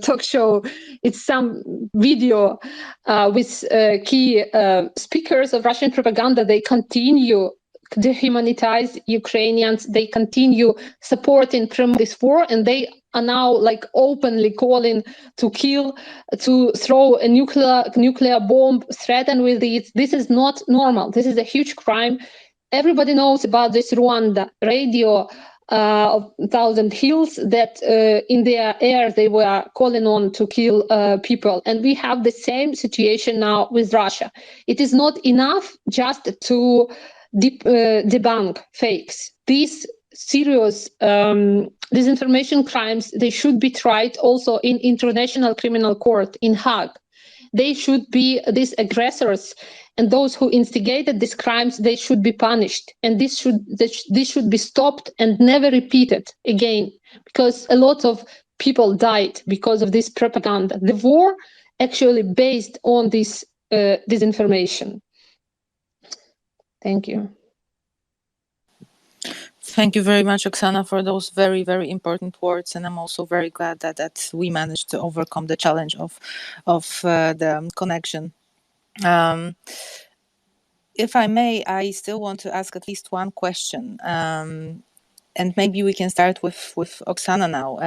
talk show. It's some video with key speakers of Russian propaganda. They continue dehumanize Ukrainians. They continue supporting this war, and they are now like openly calling to kill, to throw a nuclear bomb, threaten with it. This is not normal. This is a huge crime. Everybody knows about this Rwanda radio of Thousand Hills, that in their air they were calling on to kill people. And we have the same situation now with Russia. It is not enough just to debunk fakes. These serious disinformation crimes, they should be tried also in International Criminal Court in Hague. They should be, these aggressors and those who instigated these crimes, they should be punished. And this should be stopped and never repeated again, because a lot of people died because of this propaganda. The war actually based on this disinformation. Thank you. Thank you very much, Oksana, for those very, very important words. And I'm also very glad that we managed to overcome the challenge of the connection. If I may, I still want to ask at least one question. And maybe we can start with Oksana now.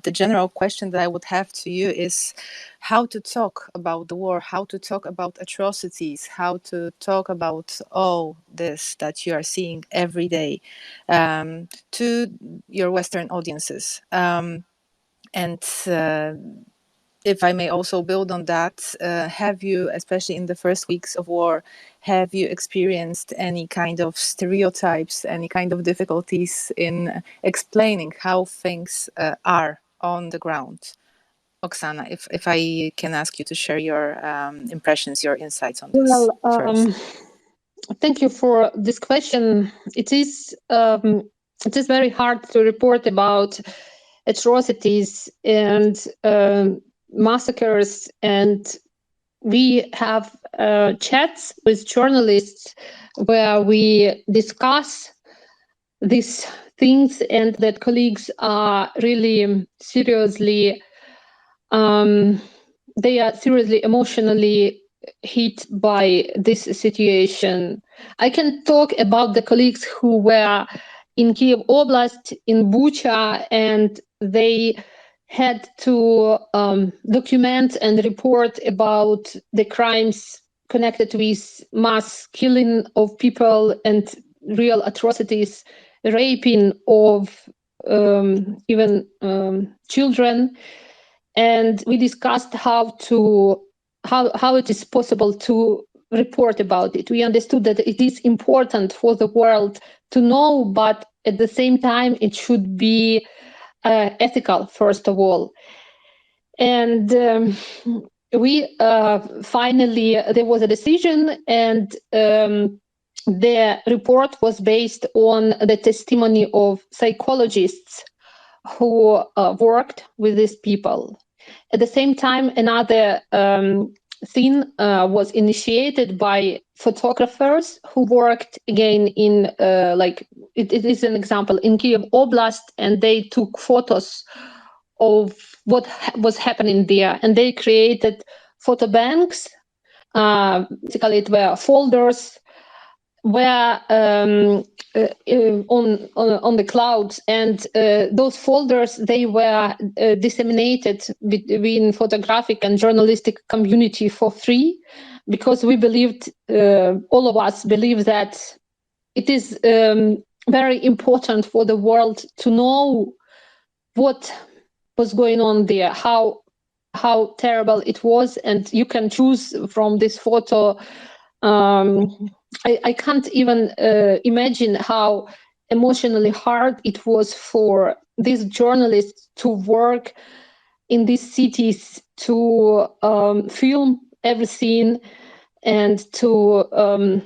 The general question that I would have to you is how to talk about the war, how to talk about atrocities, how to talk about all this that you are seeing every day to your Western audiences. If I may also build on that, have you, especially in the first weeks of war, have you experienced any kind of stereotypes, any kind of difficulties in explaining how things are on the ground? Oksana, if I can ask you to share your impressions, your insights on this first. Thank you for this question. It is very hard to report about atrocities and massacres, and we have chats with journalists where we discuss these things, and that colleagues are really seriously they are seriously emotionally hit by this situation. I can talk about the colleagues who were in Kiev Oblast, in Bucha, and they had to document and report about the crimes connected with mass killing of people and real atrocities, raping of even children. And we discussed how it is possible to report about it. We understood that it is important for the world to know, but at the same time, it should be ethical, first of all. And we finally, there was a decision, and the report was based on the testimony of psychologists who worked with these people. At the same time, another thing was initiated by photographers who worked again in, it is an example, in Kiev Oblast, and they took photos of what was happening there, and they created photo banks. Basically, it were folders where on the clouds, and those folders, they were disseminated between photographic and journalistic community for free, because we believed, all of us believe, that it is very important for the world to know what was going on there, how terrible it was. And you can choose from this photo. I can't even imagine how emotionally hard it was for these journalists to work in these cities, to film everything and to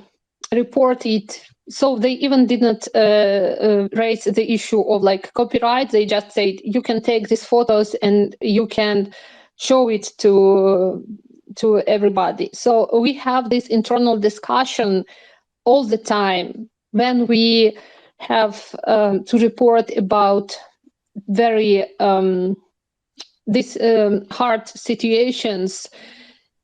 report it. So they even did not raise the issue of like copyright. They just said, you can take these photos and you can show it to everybody. So we have this internal discussion all the time when we have to report about very these hard situations.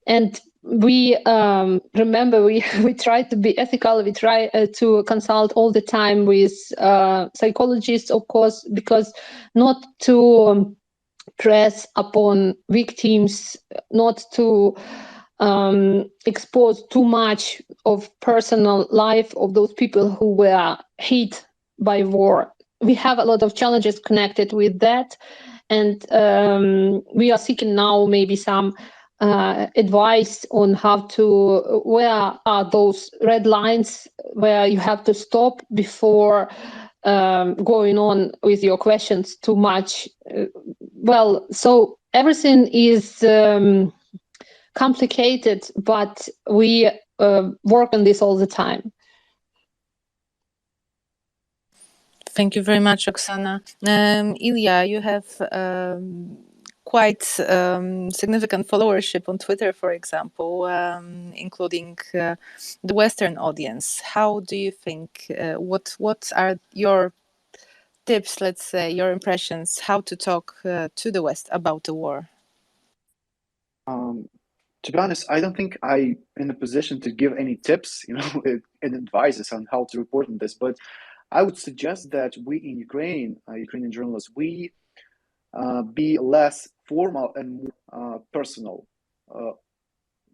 And we remember, we try to be ethical. We try to consult all the time with psychologists, of course, because not to press upon victims, not to expose too much of personal life of those people who were hit by war. We have a lot of challenges connected with that, and we are seeking now maybe some advice on how to, where are those red lines where you have to stop before going on with your questions too much. Well, so everything is complicated, but we work on this all the time. Thank you very much, Oksana. Illia, you have quite significant followership on Twitter, for example, including the Western audience. How do you think, what are your tips, let's say, your impressions, how to talk to the West about the war? To be honest, I don't think I'm in a position to give any tips, and advices on how to report on this. But I would suggest that we in Ukraine, Ukrainian journalists, we be less formal and more personal,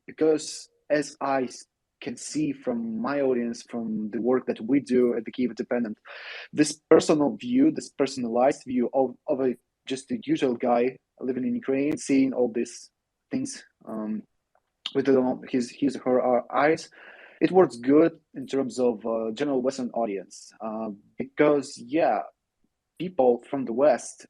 because as I can see from my audience, from the work that we do at the Kyiv Independent, this personal view, this personalized view of just a usual guy living in Ukraine, seeing all these things with his or her eyes, it works good in terms of general Western audience, because people from the West,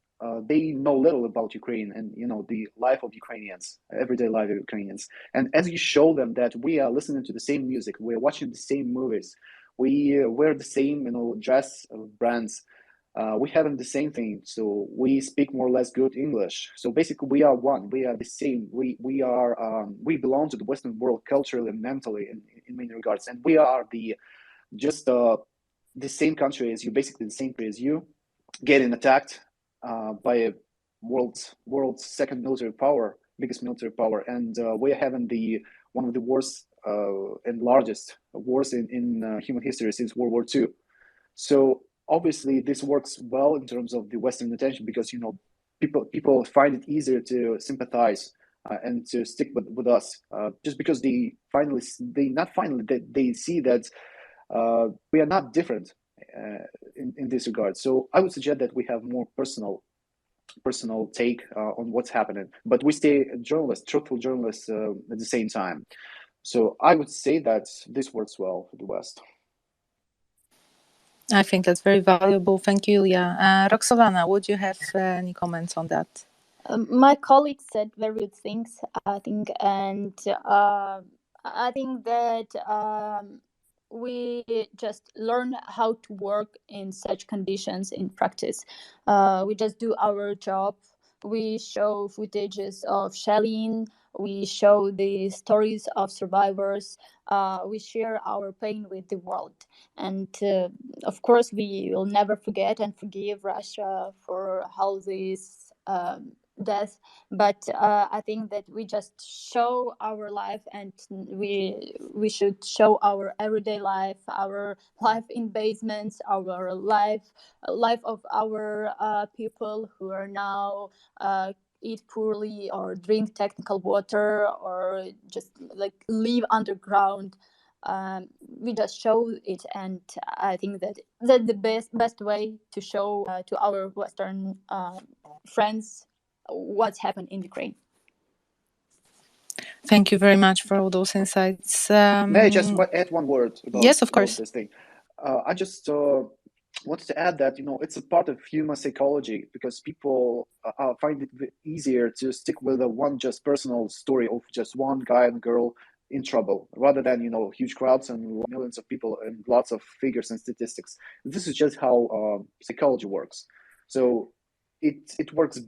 they know little about Ukraine and the life of Ukrainians, everyday life of Ukrainians. And as you show them that we are listening to the same music, we're watching the same movies, we wear the same dress brands, we having the same thing, so we speak more or less good English. So basically, we are one. We are the same. We are we belong to the Western world culturally and mentally in many regards, and we are the same country as you, basically the same country as you, getting attacked by a world's second military power, biggest military power, and we're having one of the worst and largest wars in human history since World War II. So obviously, this works well in terms of the Western attention because people find it easier to sympathize and to stick with us, just because they see that we are not different in this regard. So I would suggest that we have more personal take on what's happening, but we stay journalists, truthful journalists at the same time. So I would say that this works well for the West. I think that's very valuable. Thank you, Illia. Roksolana, would you have any comments on that? My colleagues said very good things, I think, and I think that we just learn how to work in such conditions in practice. We just do our job. We show footages of shelling. We show the stories of survivors. We share our pain with the world. And of course, we will never forget and forgive Russia for all these death, but I think that we just show our life, and we should show our everyday life, our life in basements, our life of our people who are now eat poorly or drink technical water or just like live underground. We just show it, and I think that that's the best way to show to our Western friends what's happened in Ukraine. Thank you very much for all those insights. May I just add one word about, yes, of course. this thing? I just wanted to add that it's a part of human psychology, because people find it easier to stick with one just personal story of just one guy and girl in trouble, rather than huge crowds and millions of people and lots of figures and statistics. This is just how psychology works. So it works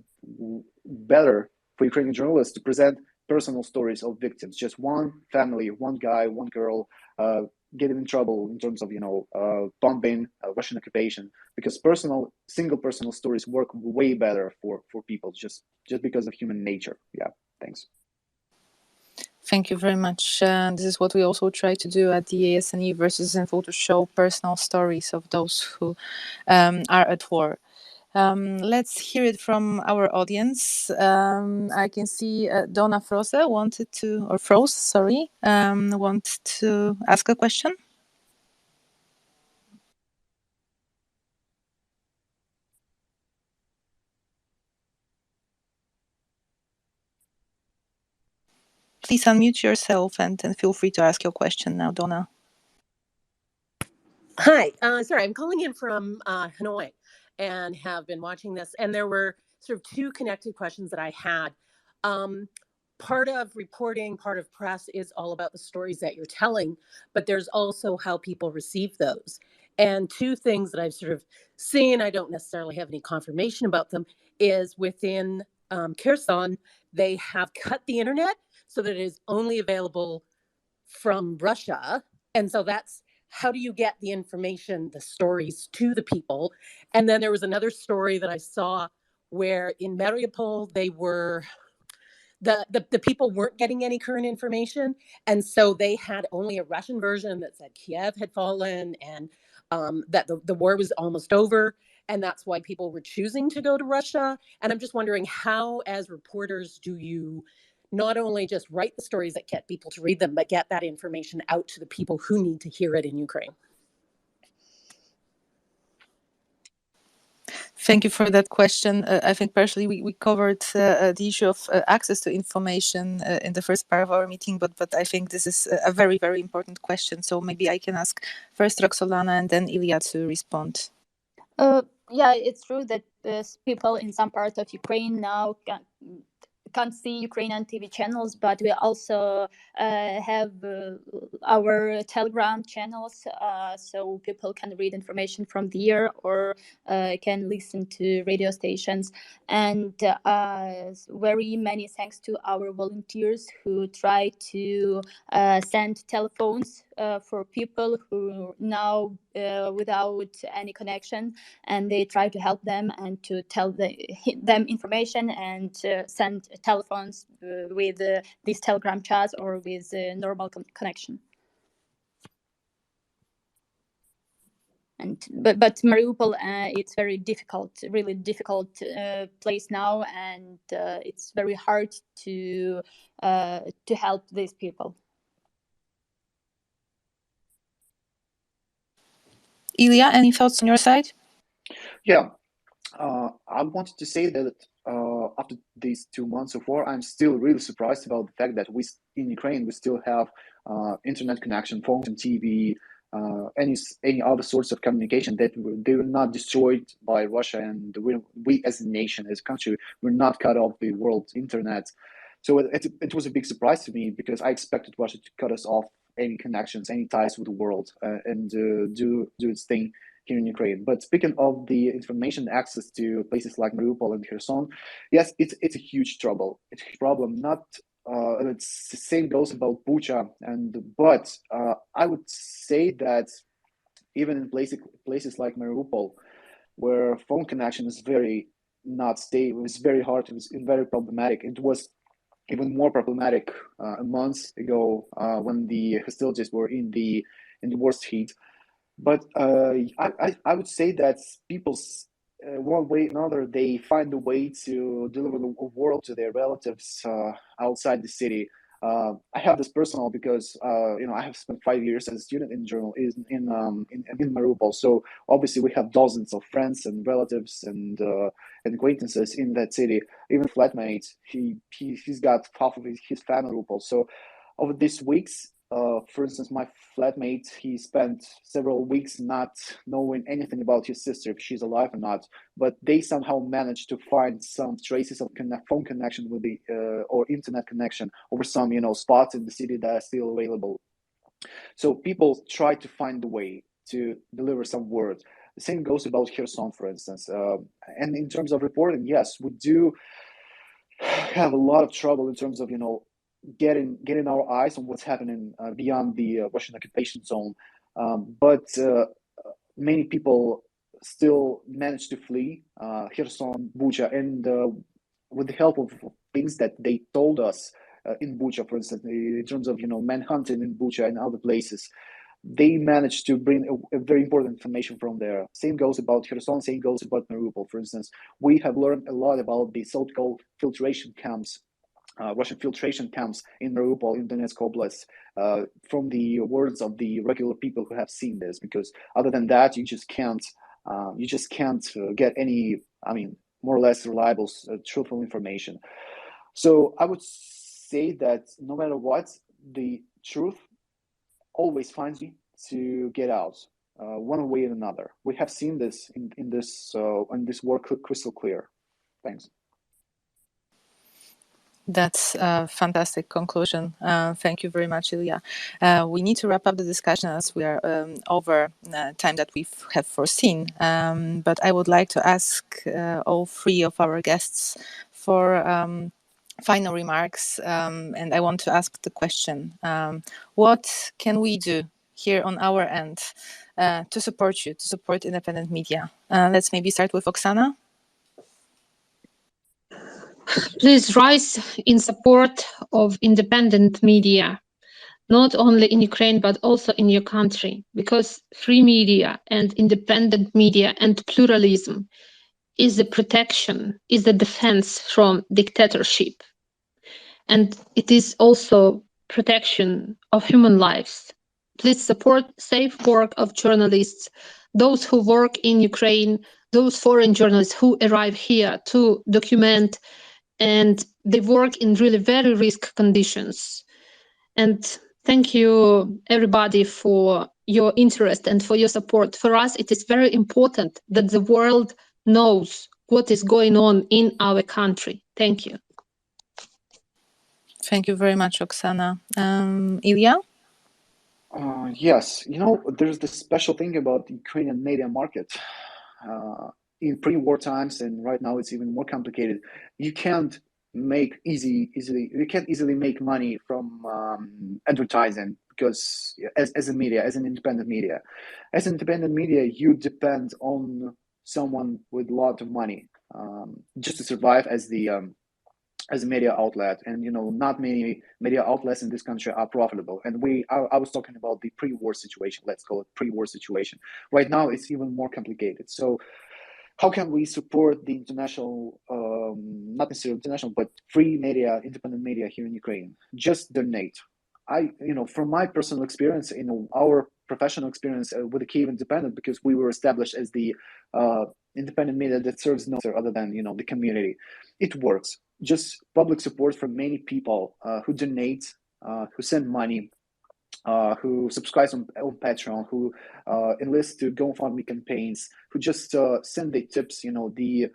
better for Ukrainian journalists to present personal stories of victims, just one family, one guy, one girl getting in trouble in terms of bombing, Russian occupation, because single personal stories work way better for people, just because of human nature. Yeah, thanks. Thank you very much. This is what we also try to do at the EEAS EU versus Info, to show personal stories of those who are at war. Let's hear it from our audience. I can see Donna Froze want to ask a question. Please unmute yourself and feel free to ask your question now, Donna. Hi, sorry, I'm calling in from Hanoi and have been watching this, and there were sort of two connected questions that I had. Part of reporting, part of press is all about the stories that you're telling, but there's also how people receive those. And two things that I've sort of seen, I don't necessarily have any confirmation about them, is within Kherson, they have cut the internet so that it is only available from Russia. And so that's, how do you get the information, the stories to the people? And then there was another story that I saw where in Mariupol, they were, the people weren't getting any current information. And so they had only a Russian version that said Kiev had fallen and that the war was almost over. And that's why people were choosing to go to Russia. And I'm just wondering, how, as reporters, do you not only just write the stories that get people to read them, but get that information out to the people who need to hear it in Ukraine? Thank you for that question. I think partially we covered the issue of access to information in the first part of our meeting, but I think this is a very, very important question. So maybe I can ask first Roksolana and then Illia to respond. Yeah, it's true that people in some parts of Ukraine now can't see Ukrainian TV channels, but we also have our Telegram channels, so people can read information from there or can listen to radio stations. And very many thanks to our volunteers who try to send telephones for people who now without any connection, and they try to help them and to tell them information and send telephones with these Telegram chats or with normal connection. but Mariupol, it's very difficult, really difficult place now, and it's very hard to help these people. Illia, any thoughts on your side? Yeah, I wanted to say that after these 2 months of war, I'm still really surprised about the fact that in Ukraine we still have internet connection, phones and TV, any other sorts of communication that they were not destroyed by Russia, and we as a nation, as a country, we're not cut off the world's internet. So it was a big surprise to me, because I expected Russia to cut us off any connections, any ties with the world, and do its thing here in Ukraine. But speaking of the information access to places like Mariupol and Kherson, yes, it's a huge trouble. It's a huge problem. Not it's the same goes about Bucha, but I would say that even in places like Mariupol, where phone connection is very not stable, it was very hard, it was very problematic. It was even more problematic a month ago when the hostilities were in the worst heat. But I would say that people, one way or another, they find a way to deliver the world to their relatives outside the city. I have this personal, because I have spent 5 years as a student in journalism in Mariupol. So obviously we have dozens of friends and relatives and acquaintances in that city. Even flatmates, he's got half of his family in Mariupol. So over these weeks, for instance, my flatmate, he spent several weeks not knowing anything about his sister, if she's alive or not. But they somehow managed to find some traces of phone connection with the or internet connection over some spots in the city that are still available. So people try to find a way to deliver some word. The same goes about Kherson, for instance. And in terms of reporting, yes, we do have a lot of trouble in terms of getting our eyes on what's happening beyond the Russian occupation zone. But many people still manage to flee Kherson, Bucha, and with the help of things that they told us in Bucha, for instance, in terms of manhunting in Bucha and other places, they managed to bring a very important information from there. Same goes about Kherson, same goes about Mariupol, for instance. We have learned a lot about the so-called filtration camps, Russian filtration camps in Mariupol, in Donetsk Oblast, from the words of the regular people who have seen this. Because other than that, you just can't get any, more or less reliable, truthful information. So I would say that no matter what, the truth always finds me to get out, one way or another. We have seen this in this war crystal clear. Thanks. That's a fantastic conclusion. Thank you very much, Illia. We need to wrap up the discussion as we are over time that we have foreseen. But I would like to ask all three of our guests for final remarks. And I want to ask the question, what can we do here on our end to support you, to support independent media? Let's maybe start with Oksana. Please rise in support of independent media, not only in Ukraine, but also in your country, because free media and independent media and pluralism is the protection, is the defense from dictatorship. And it is also protection of human lives. Please support safe work of journalists, those who work in Ukraine, those foreign journalists who arrive here to document, and they work in really very risk conditions. And thank you, everybody, for your interest and for your support. For us, it is very important that the world knows what is going on in our country. Thank you. Thank you very much, Oksana. Illia? Yes, there's this special thing about the Ukrainian media market. In pre-war times, and right now it's even more complicated. You can't easily make money from advertising, because as a media, as an independent media, you depend on someone with a lot of money just to survive as the as a media outlet, and not many media outlets in this country are profitable. And I was talking about the pre-war situation, let's call it pre-war situation. Right now it's even more complicated. So how can we support the international, not necessarily international, but free media, independent media here in Ukraine? Just donate. From my personal experience, our professional experience with the Kyiv Independent, because we were established as the independent media that serves no other than the community. It works. Just public support from many people who donate, who send money, who subscribes on Patreon, who enlist to GoFundMe campaigns, who just send the tips, the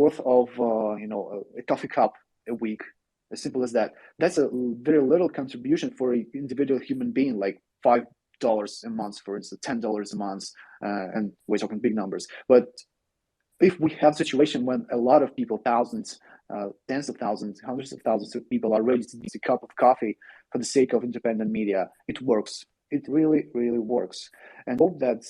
worth of a coffee cup a week, as simple as that. That's a very little contribution for an individual human being, like $5 a month, for instance, $10 a month, and we're talking big numbers. But if we have a situation when a lot of people, thousands, tens of thousands, hundreds of thousands of people are ready to use a cup of coffee for the sake of independent media, it works. It really, really works. And hope that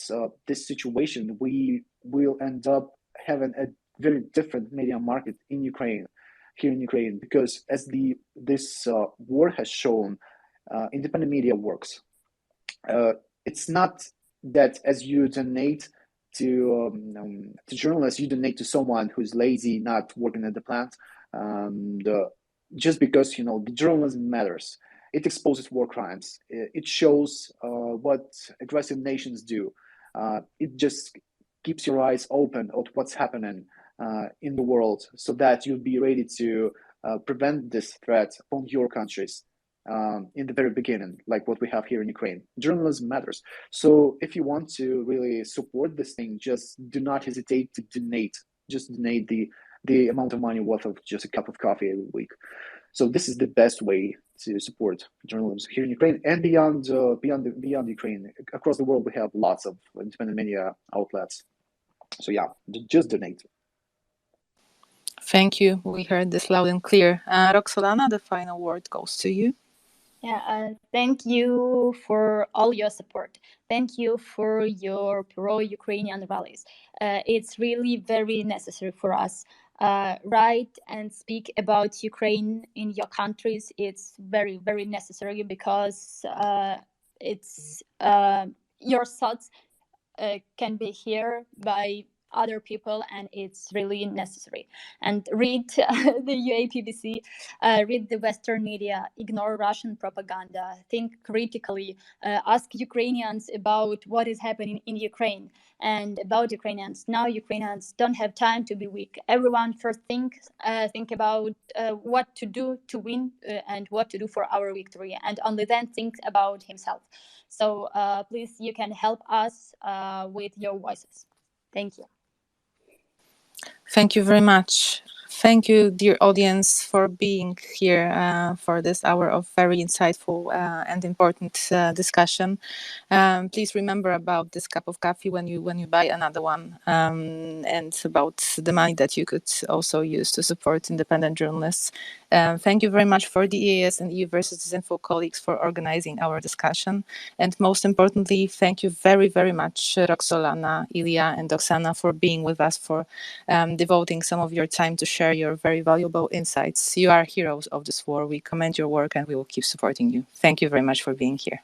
this situation, we will end up having a very different media market in Ukraine, here in Ukraine, because as this war has shown, independent media works. It's not that as you donate to journalists, you donate to someone who's lazy, not working at the plant. Just because the journalism matters, it exposes war crimes. It shows what aggressive nations do. It just keeps your eyes open at what's happening in the world, so that you'll be ready to prevent this threat on your countries. In the very beginning, like what we have here in Ukraine. Journalism matters. So if you want to really support this thing, just do not hesitate to donate. Just donate the amount of money worth of just a cup of coffee every week. So this is the best way to support journalism here in Ukraine and beyond Ukraine. Across the world, we have lots of independent media outlets. So yeah, just donate. Thank you. We heard this loud and clear. Roksolana, the final word goes to you. Yeah, thank you for all your support. Thank you for your pro-Ukrainian rallies. It's really very necessary for us. Write and speak about Ukraine in your countries. It's very, very necessary because it's your thoughts can be heard by other people, and it's really necessary. And read the UAPBC, read the Western media, ignore Russian propaganda, think critically, ask Ukrainians about what is happening in Ukraine and about Ukrainians. Now Ukrainians don't have time to be weak. Everyone first think about what to do to win and what to do for our victory, and only then think about himself. So please, you can help us with your voices. Thank you. Thank you very much. Thank you, dear audience, for being here for this hour of very insightful and important discussion. Please remember about this cup of coffee when you buy another one, and about the money that you could also use to support independent journalists. Thank you very much for the EEAS and EU versus Disinfo colleagues for organizing our discussion. And most importantly, thank you very, very much, Roksolana, Illia, and Oksana, for being with us, for devoting some of your time to share your very valuable insights. You are heroes of this war. We commend your work and we will keep supporting you. Thank you very much for being here.